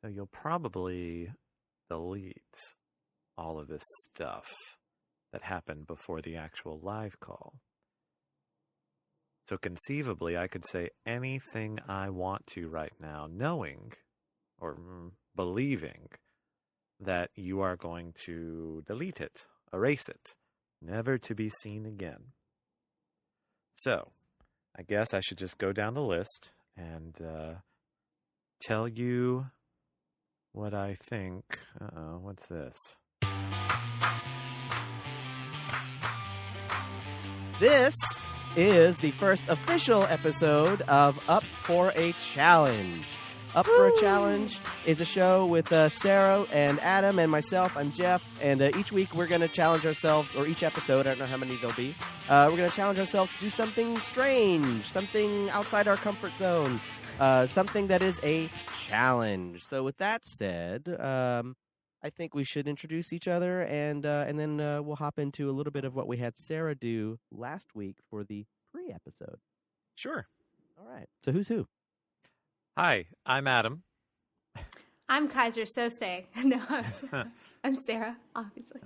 So you'll probably delete all of this stuff that happened before the actual live call. So conceivably, I could say anything I want to right now, knowing or believing that you are going to delete it, erase it, never to be seen again. So I guess I should just go down the list and tell you what I think. What's this? This is the first official episode of Up for a Challenge. Up for a Challenge is a show with Sarah and Adam and myself. I'm Jeff, and each week we're going to challenge ourselves, or each episode, I don't know how many there'll be, we're going to challenge ourselves to do something strange, something outside our comfort zone, something that is a challenge. So with that said, I think we should introduce each other, and then we'll hop into a little bit of what we had Sarah do last week for the pre-episode. Sure. All right. So who's who? Hi, I'm Adam. I'm Kaiser Sose. No, I'm Sarah, obviously.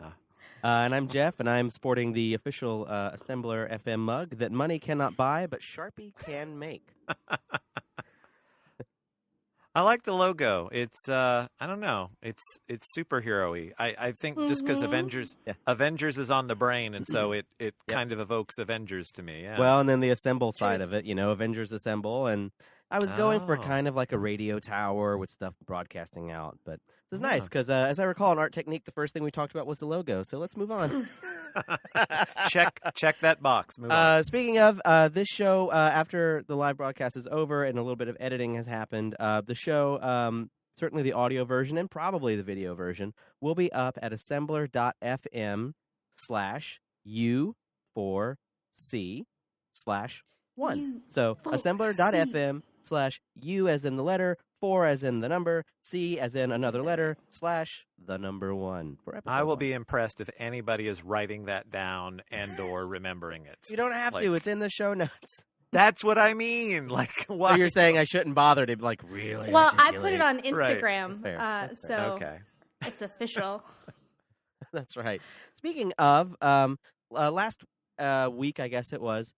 And I'm Jeff, and I'm sporting the official Assembler FM mug that money cannot buy, but Sharpie can make. I like the logo. It's I don't know. It's superhero-y. I think just because Avengers is on the brain, and so it kind of evokes Avengers to me. Yeah. Well, and then the assemble side of it, Avengers assemble, and I was going for kind of like a radio tower with stuff broadcasting out, but it was nice because as I recall in Art Technique, the first thing we talked about was the logo. So let's move on. check that box. Move on. Speaking of this show, after the live broadcast is over and a little bit of editing has happened, the show, certainly the audio version and probably the video version, will be up at assembler.fm/U4C/1. So assembler.fm/U as in the letter, 4 as in the number, C as in another letter, /the number 1 for episode I will 1. be impressed if anybody is writing that down and or remembering it. You don't have to. It's in the show notes. That's what I mean. Like, why? So you're saying I shouldn't bother to really Well, I articulate. put it on Instagram, Right. That's fair. so Okay. it's official. That's right. Speaking of, last week, I guess it was,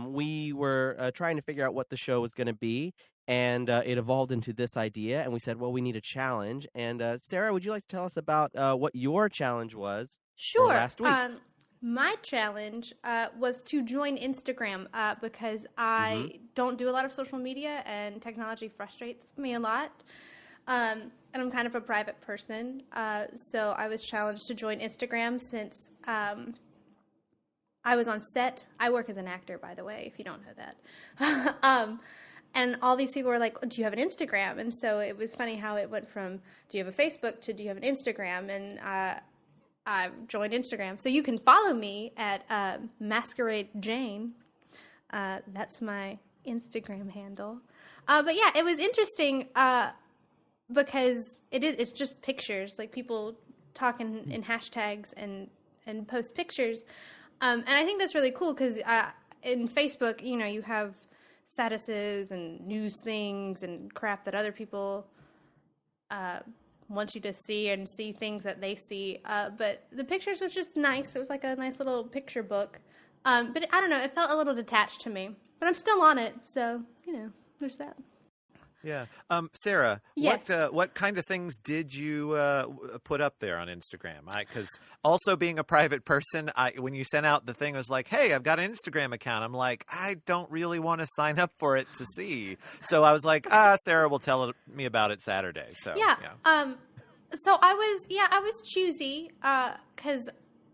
we were trying to figure out what the show was going to be, and it evolved into this idea, and we said, well, we need a challenge. And Sarah, would you like to tell us about what your challenge was for last week? My challenge was to join Instagram because I don't do a lot of social media, and technology frustrates me a lot. And I'm kind of a private person, so I was challenged to join Instagram since I was on set. I work as an actor, by the way, if you don't know that. And all these people were like, do you have an Instagram? And so it was funny how it went from, do you have a Facebook to do you have an Instagram? And I joined Instagram. So you can follow me at Masquerade Jane. That's my Instagram handle. But yeah, it was interesting because it's just pictures, like people talking in hashtags and post pictures. And I think that's really cool because in Facebook, you have statuses and news things and crap that other people want you to see and see things that they see. But the pictures was just nice. It was like a nice little picture book. But I don't know. It felt a little detached to me. But I'm still on it. So, there's that. Yeah. Sarah, yes. what kind of things did you put up there on Instagram? Because also being a private person, when you sent out the thing, I was like, hey, I've got an Instagram account. I'm like, I don't really want to sign up for it to see. So I was like, Sarah will tell me about it Saturday. So yeah. So I was choosy because,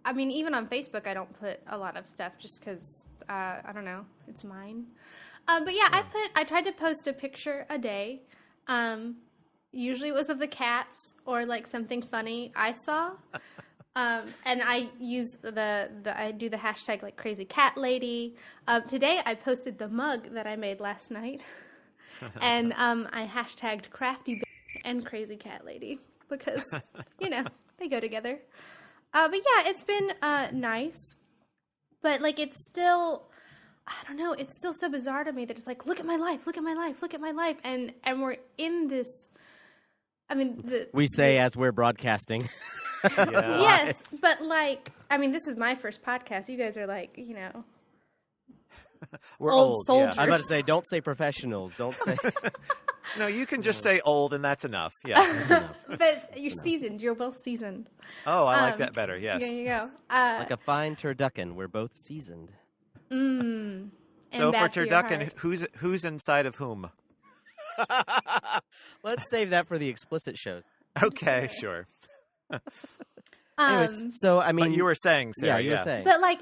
even on Facebook, I don't put a lot of stuff just because, I don't know, it's mine. But yeah, I tried to post a picture a day. Usually it was of the cats or like something funny I saw. And I use I do the hashtag like crazy cat lady. Today I posted the mug that I made last night. And I hashtagged crafty and crazy cat lady because, they go together. But yeah, it's been nice. But like it's still, I don't know, it's still so bizarre to me that it's like, look at my life, look at my life, look at my life. And we're in this I mean, We say as we're broadcasting. Yeah. yes, but like, I mean, this is my first podcast. You guys are like, We're old old. soldiers. Yeah. I'm about to say, don't say professionals. Don't say. No, you can just say old, and that's enough. Yeah. But you're seasoned. You're well seasoned. Oh, I like that better. Yes. There you go. Like a fine turducken. We're both seasoned. And So for bad your turducken, heart. who's inside of whom? Let's save that for the explicit shows. Okay, sure. Anyways, so I mean, But you were saying, Sarah. you were saying. But like,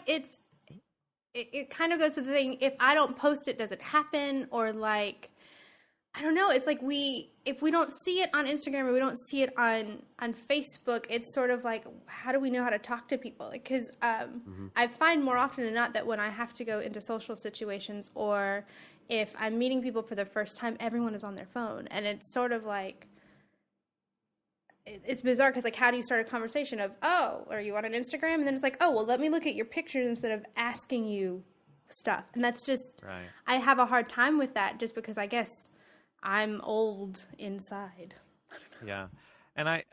it kind of goes to the thing. If I don't post it, does it happen? Or like, I don't know. It's like if we don't see it on Instagram or we don't see it on Facebook, it's sort of like, how do we know how to talk to people? Because I find more often than not that when I have to go into social situations or if I'm meeting people for the first time, everyone is on their phone. And it's sort of like, it's bizarre because, like, how do you start a conversation of, oh, are you on an Instagram? And then it's like, oh, well, let me look at your pictures instead of asking you stuff. And that's just, Right. I have a hard time with that just because I guess I'm old inside. Yeah. And I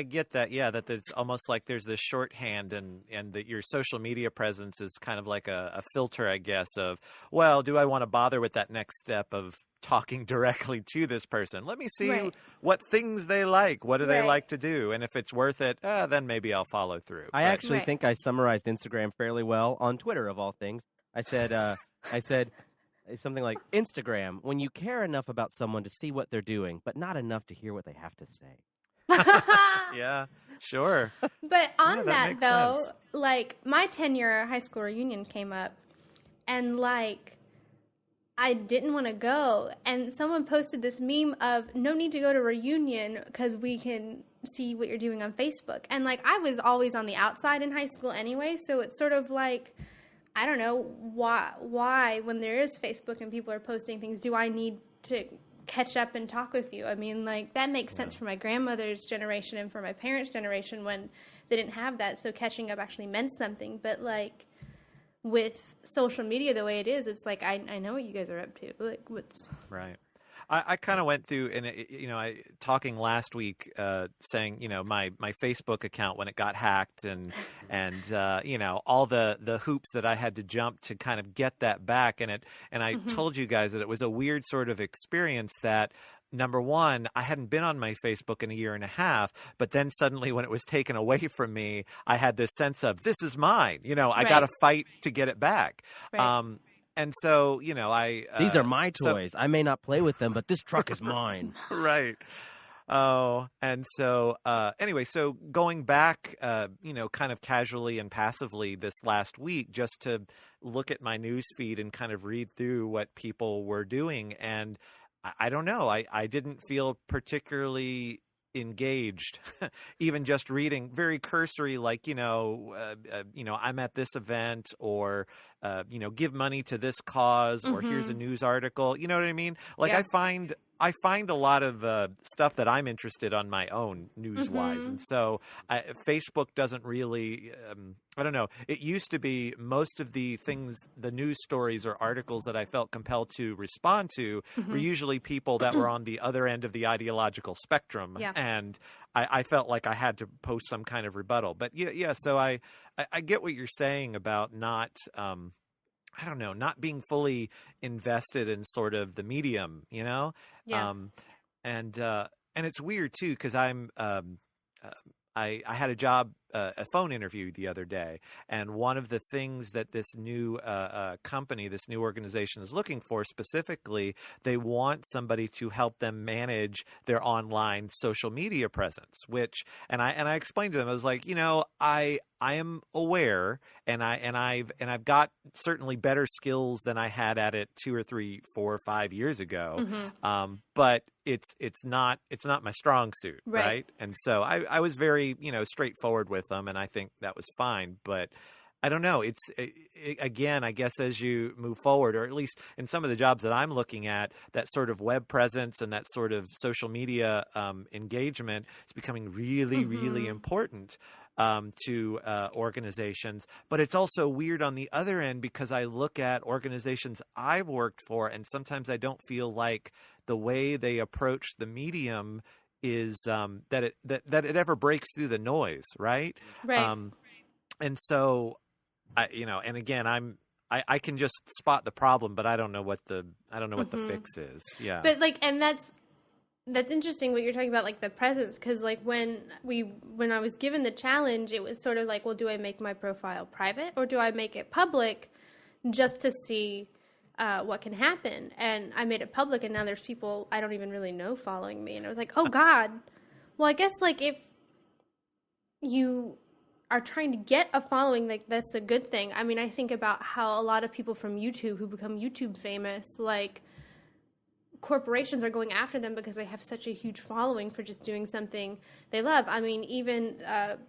get that, yeah, that it's almost like there's this shorthand and that your social media presence is kind of like a filter, I guess, of, well, do I want to bother with that next step of talking directly to this person? Let me see Right. what things they like. What do they Right. like to do? And if it's worth it, then maybe I'll follow through. I But- actually Right. think I summarized Instagram fairly well on Twitter, of all things. I said, something like, Instagram, when you care enough about someone to see what they're doing, but not enough to hear what they have to say. Yeah, sure. But on Yeah, that that makes though, sense. like my 10-year high school reunion came up and like I didn't want to go and someone posted this meme of no need to go to reunion because we can see what you're doing on Facebook. And like I was always on the outside in high school anyway, so it's sort of like I don't know why when there is Facebook and people are posting things, do I need to catch up and talk with you? I mean, like, that makes sense for my grandmother's generation and for my parents' generation when they didn't have that, so catching up actually meant something. But, like, with social media the way it is, it's like, I know what you guys are up to. Like, what's... Right. I kind of went through, and talking last week, saying, my Facebook account when it got hacked, and all the hoops that I had to jump to kind of get that back, and I told you guys that it was a weird sort of experience that. Number one, I hadn't been on my Facebook in a year and a half, but then suddenly when it was taken away from me, I had this sense of, this is mine. I got to fight to get it back. Right. And so, These are my toys. I may not play with them, but this truck is mine. Right. Oh, and so anyway, so going back, kind of casually and passively this last week, just to look at my news feed and kind of read through what people were doing. And I don't know, I didn't feel particularly engaged, even just reading very cursory, like, I'm at this event, or, give money to this cause, or here's a news article. You know what I mean? Like, Yeah. I find a lot of stuff that I'm interested on my own news-wise. And so Facebook doesn't really, I don't know. It used to be most of the things, the news stories or articles that I felt compelled to respond to were usually people that were on the other end of the ideological spectrum. Yeah. And I felt like I had to post some kind of rebuttal. But yeah, so I get what you're saying about not I don't know, not being fully invested in sort of the medium, Yeah. and it's weird too, because I had a job, a phone interview the other day, and one of the things that this new company, this new organization is looking for specifically, they want somebody to help them manage their online social media presence. And I explained to them, I was like, I am aware, and I've got certainly better skills than I had at it 2 or 3, 4 or 5 years ago. But it's not my strong suit, right? And so I was very straightforward with them, and I think that was fine. But I don't know. Again, I guess as you move forward, or at least in some of the jobs that I'm looking at, that sort of web presence and that sort of social media engagement is becoming really, really important to organizations. But it's also weird on the other end, because I look at organizations I've worked for, and sometimes I don't feel like the way they approach the medium is that it ever breaks through the noise, right? Right. And so, and again, I can just spot the problem, but I don't know what the fix is. Yeah. But and that's interesting what you're talking about, like the presence, because like when I was given the challenge, it was sort of like, well, do I make my profile private or do I make it public just to see what can happen? And I made it public, and now there's people I don't even really know following me, and I was like, oh God. Well, I guess like if you are trying to get a following, like that's a good thing. I mean, I think about how a lot of people from YouTube who become YouTube famous, like corporations are going after them because they have such a huge following for just doing something they love. I mean, even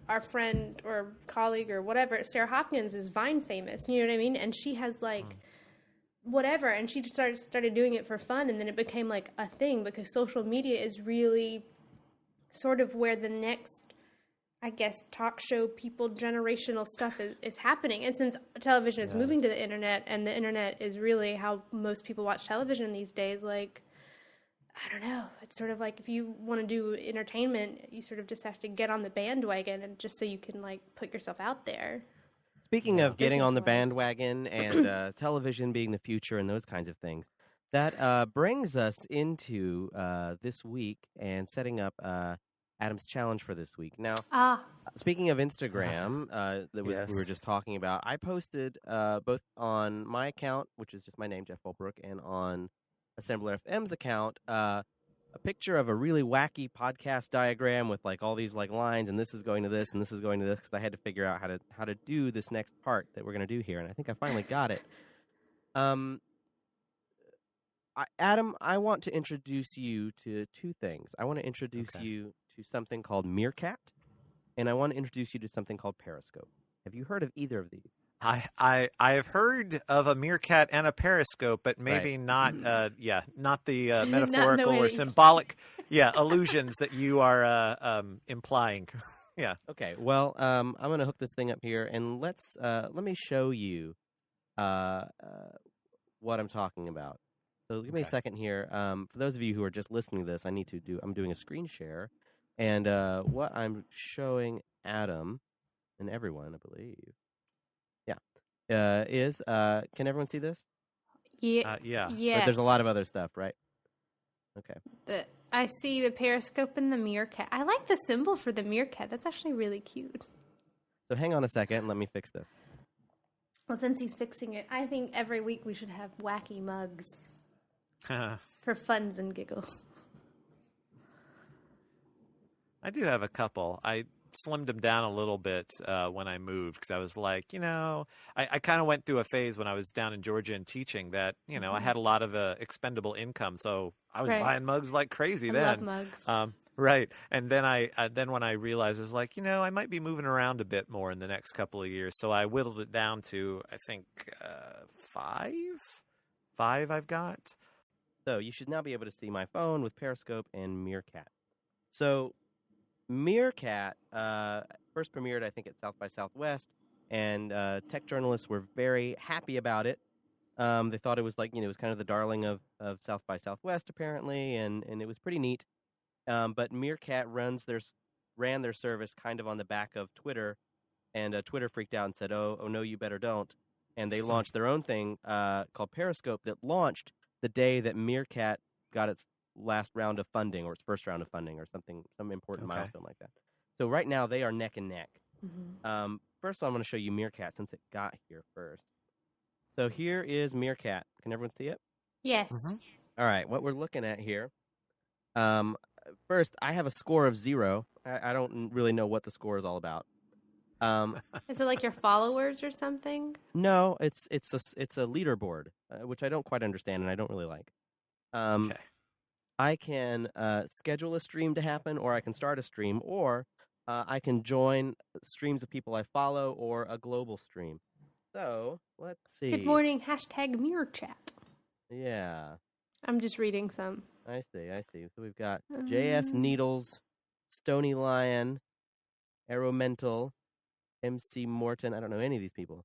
our friend or colleague or whatever, Sarah Hopkins, is Vine famous. You know what I mean? And she has like whatever, and she just started doing it for fun, and then it became like a thing because social media is really sort of where the next, I guess, talk show people generational stuff is happening. And since television is moving to the internet, and the internet is really how most people watch television these days, like, I don't know, it's sort of like if you want to do entertainment, you sort of just have to get on the bandwagon, and just so you can like put yourself out there. Speaking of getting on the Business-wise. bandwagon and television being the future and those kinds of things, that brings us into this week and setting up Adam's challenge for this week. Now, speaking of Instagram, we were just talking about, I posted both on my account, which is just my name, Jeff Fulbrook, and on Assembler FM's account, a picture of a really wacky podcast diagram with like all these like lines, and this is going to this, and this is going to this, because I had to figure out how to do this next part that we're going to do here, and I think I finally got it. Adam, I want to introduce you to two things. I want to introduce you to something called Meerkat, and I want to introduce you to something called Periscope. Have you heard of either of these? I have heard of a meerkat and a periscope, but maybe not not the metaphorical or symbolic allusions that you are implying. Yeah. Okay. Well, I'm going to hook this thing up here, and let me show you what I'm talking about. So give me a second here. For those of you who are just listening to this, I'm doing a screen share, and what I'm showing Adam and everyone, I believe. Is can everyone see this? Yeah. Yes. But there's a lot of other stuff, right? Okay. I see the periscope and the meerkat. I like the symbol for the meerkat. That's actually really cute. So hang on a second. Let me fix this. Well, since he's fixing it, I think every week we should have wacky mugs for funs and giggles. I do have a couple. I slimmed them down a little bit when I moved, because I was like, I kind of went through a phase when I was down in Georgia and teaching that, I had a lot of expendable income, so I was buying mugs like crazy then. I love mugs. Right. And then then when I realized, I was like, I might be moving around a bit more in the next couple of years, so I whittled it down to, I think, 5 I've got. So you should now be able to see my phone with Periscope and Meerkat. So Meerkat first premiered, I think, at South by Southwest, and tech journalists were very happy about it. They thought it was like, it was kind of the darling of South by Southwest, apparently, and it was pretty neat. But Meerkat ran their service kind of on the back of Twitter, and Twitter freaked out and said, oh no, you better don't. And they launched their own thing called Periscope that launched the day that Meerkat got its last round of funding, or its first round of funding, or some important milestone like that. So right now they are neck and neck. Mm-hmm. First of all, I'm going to show you Meerkat since it got here first. So here is Meerkat. Can everyone see it? Yes. Mm-hmm. All right, what we're looking at here. First, I have a score of 0. I don't really know what the score is all about. Is it like your followers or something? No, it's a leaderboard, which I don't quite understand and I don't really like. Okay. I can schedule a stream to happen, or I can start a stream, or I can join streams of people I follow, or a global stream. So, let's see. Good morning, #MeerChat. Yeah. I'm just reading some. I see. So we've got JS Needles, Stony Lion, Aeromental, MC Morton. I don't know any of these people.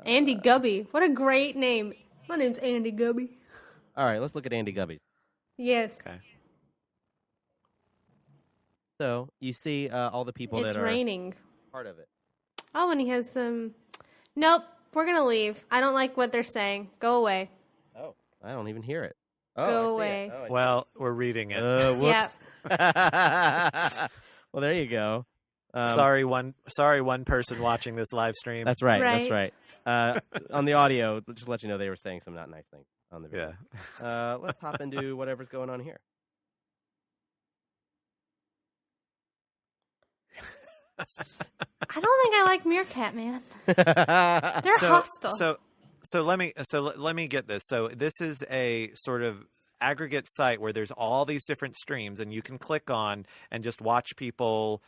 Andy Gubby. What a great name. My name's Andy Gubby. All right, let's look at Andy Gubby's. Yes. Okay. So you see all the people It's that are raining. part of it. Oh, and he has some. Nope, we're gonna leave. I don't like what they're saying. Go away. Oh, I don't even hear it. Oh, Go I see away. it. Oh, I see Well, we're reading it. it. Whoops. Well, there you go. Sorry, one person watching this live stream. That's right. Right. That's right. On the audio, just to let you know they were saying some not nice things on the video. Yeah. Let's hop into whatever's going on here. I don't think I like Meerkat, man. They're hostile. So let me get this. So this is a sort of aggregate site where there's all these different streams, and you can click on and just watch people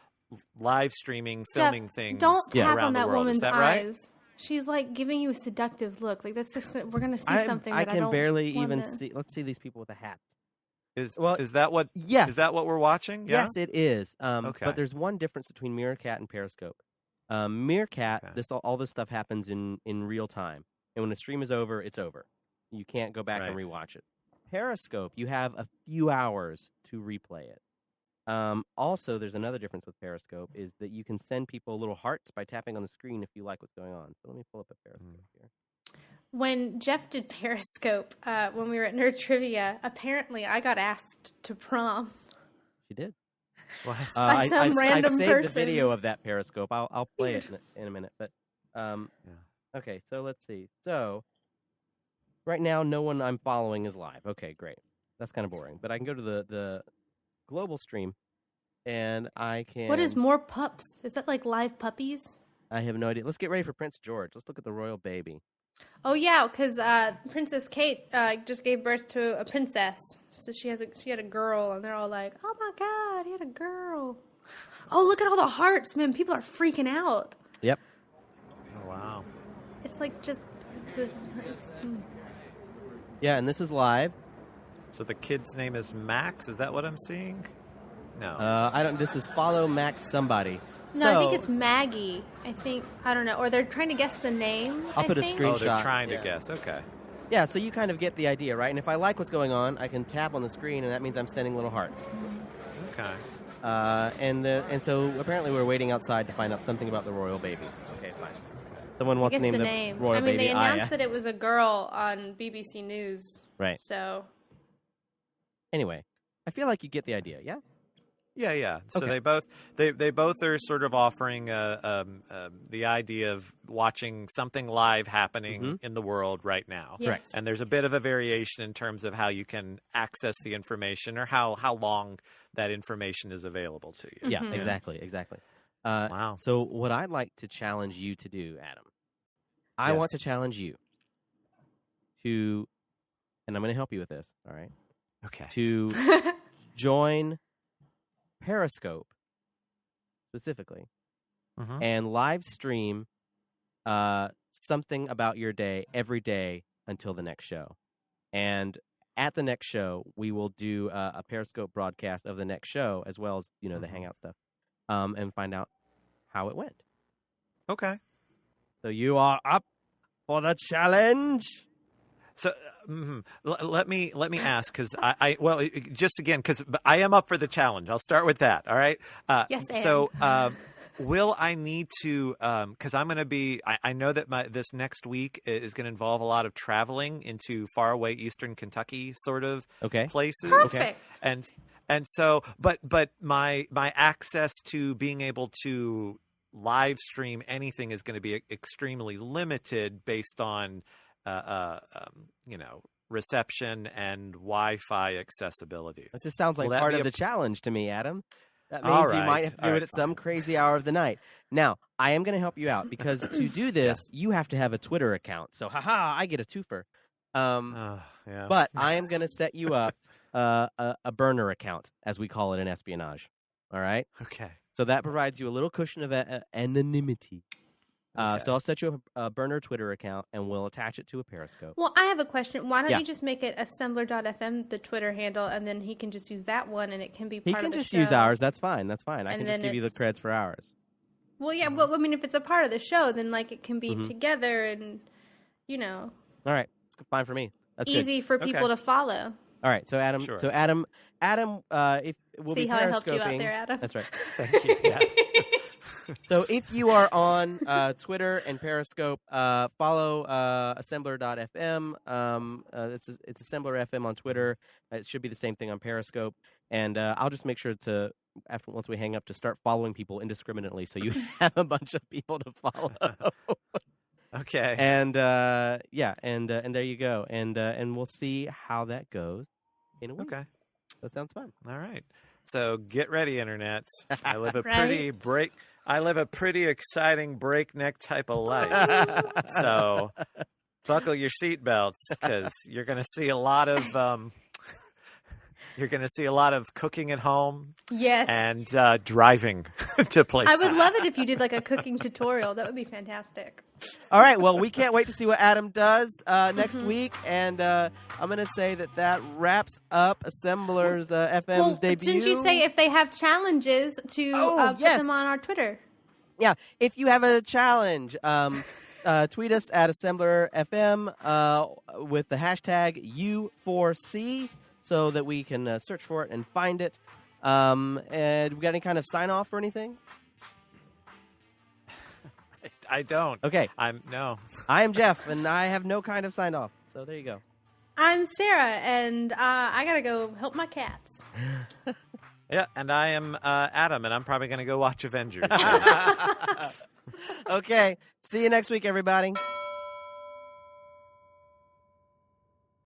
live streaming, filming Jeff, things don't tap around on the that world. woman's Is that right? eyes. She's like giving you a seductive look. Like that's just we're gonna see something. I that can don't barely wanna... even see. Let's see these people with a hat. Is that what? Yes. Is that what we're watching? Yeah? Yes, it is. Okay. But there's one difference between Meerkat and Periscope. Meerkat, Okay. all this stuff happens in real time, and when the stream is over, it's over. You can't go back and Right. rewatch it. Periscope, you have a few hours to replay it. Also, there's another difference with Periscope is that you can send people little hearts by tapping on the screen if you like what's going on. So let me pull up a Periscope here. When Jeff did Periscope, when we were at Nerd Trivia, apparently I got asked to prom. She did. What? By some random I saved person. the video of that Periscope. I'll play it in a minute. But okay, so let's see. So right now, no one I'm following is live. Okay, great. That's kind of boring. But I can go to the global stream, and I can. What is more pups? Is that like live puppies? I have no idea. Let's get ready for Prince George. Let's look at the royal baby. Oh yeah, because Princess Kate just gave birth to a princess, so she had a girl, and they're all like, "Oh my God, he had a girl!" Oh, look at all the hearts, man! People are freaking out. Yep. Oh, wow. It's like just. Yeah, and this is live. So the kid's name is Max. Is that what I'm seeing? No. I don't. This is follow Max somebody. No, So, I think it's Maggie. I don't know, or they're trying to guess the name. I'll put a think. screen- Oh, they're screenshot, trying to yeah. guess. Okay. Yeah, so you kind of get the idea, right? And if I like what's going on, I can tap on the screen, and that means I'm sending little hearts. Okay. And so apparently we're waiting outside to find out something about the royal baby. Okay, fine. Someone wants Guess to name the the name. royal I mean, baby they announced Aya. that it was a girl on BBC News. Right. So Anyway, I feel like you get the idea. Yeah. Yeah. So Okay. they both are sort of offering the idea of watching something live happening in the world right now. yes. Correct. And there's a bit of a variation in terms of how you can access the information or how long that information is available to you. Yeah. Mhm. Exactly. Wow. So what I'd like to challenge you to do, Adam, I Yes. want to challenge you to, and I'm going to help you with this. All right. Okay. To join Periscope specifically Mhm. and live stream something about your day every day until the next show. And at the next show, we will do a Periscope broadcast of the next show as well as, the Hangout stuff, and find out how it went. Okay. So you are up for the challenge? So let me ask, because just again, because I am up for the challenge. I'll start with that. All right. Yes, I So will I need to? Because I'm going to be. I know that this next week is going to involve a lot of traveling into faraway Eastern Kentucky sort of Okay. places. Perfect. And so, but my access to being able to live stream anything is going to be extremely limited based on reception and Wi-Fi accessibility. This just sounds like Will that part be of the challenge to me, Adam. That means All you right. might have to do All it right, at some crazy hour of the night. Now, I am going to help you out because to do this, you have to have a Twitter account. So, I get a twofer. Yeah. But I am going to set you up a burner account, as we call it in espionage. All right? Okay. So that provides you a little cushion of anonymity. Okay. So I'll set you a burner Twitter account, and we'll attach it to a Periscope. Well, I have a question. Why don't Yeah. you just make it assembler.fm, the Twitter handle, and then he can just use that one, and it can be He part can of the just show. use ours. That's fine. I And can just then give you the it's- creds for ours. Well, yeah. Well, I mean, if it's a part of the show, then like it can be Mhm. together, and All right. It's fine for me. That's good. easy for people Okay. to follow. All right, so Adam, Sure. if we'll See be how I helped you out periscoping. there, Adam? That's right. Thank you. Yeah. So if you are on Twitter and Periscope, follow assembler.fm. It's Assembler FM on Twitter. It should be the same thing on Periscope. And I'll just make sure to, once we hang up, to start following people indiscriminately, so you have a bunch of people to follow. Okay. And and there you go. And we'll see how that goes in a week. Okay. That sounds fun. All right. So get ready, Internet. I live a Right? I live a pretty exciting breakneck type of life. So buckle your seatbelts, because you're going to see a lot of cooking at home. Yes. And driving to places. I would love it if you did like a cooking tutorial. That would be fantastic. All right. Well, we can't wait to see what Adam does next week. And I'm going to say that wraps up Assembler's FM's debut. Didn't you say if they have challenges to put them on our Twitter? Yeah. If you have a challenge, tweet us at Assembler FM with the hashtag U4C so that we can search for it and find it. And we got any kind of sign off or anything? I don't. Okay. I am Jeff, and I have no kind of sign off. So there you go. I'm Sarah, and I gotta go help my cats. Yeah, and I am Adam, and I'm probably going to go watch Avengers. Okay. See you next week, everybody.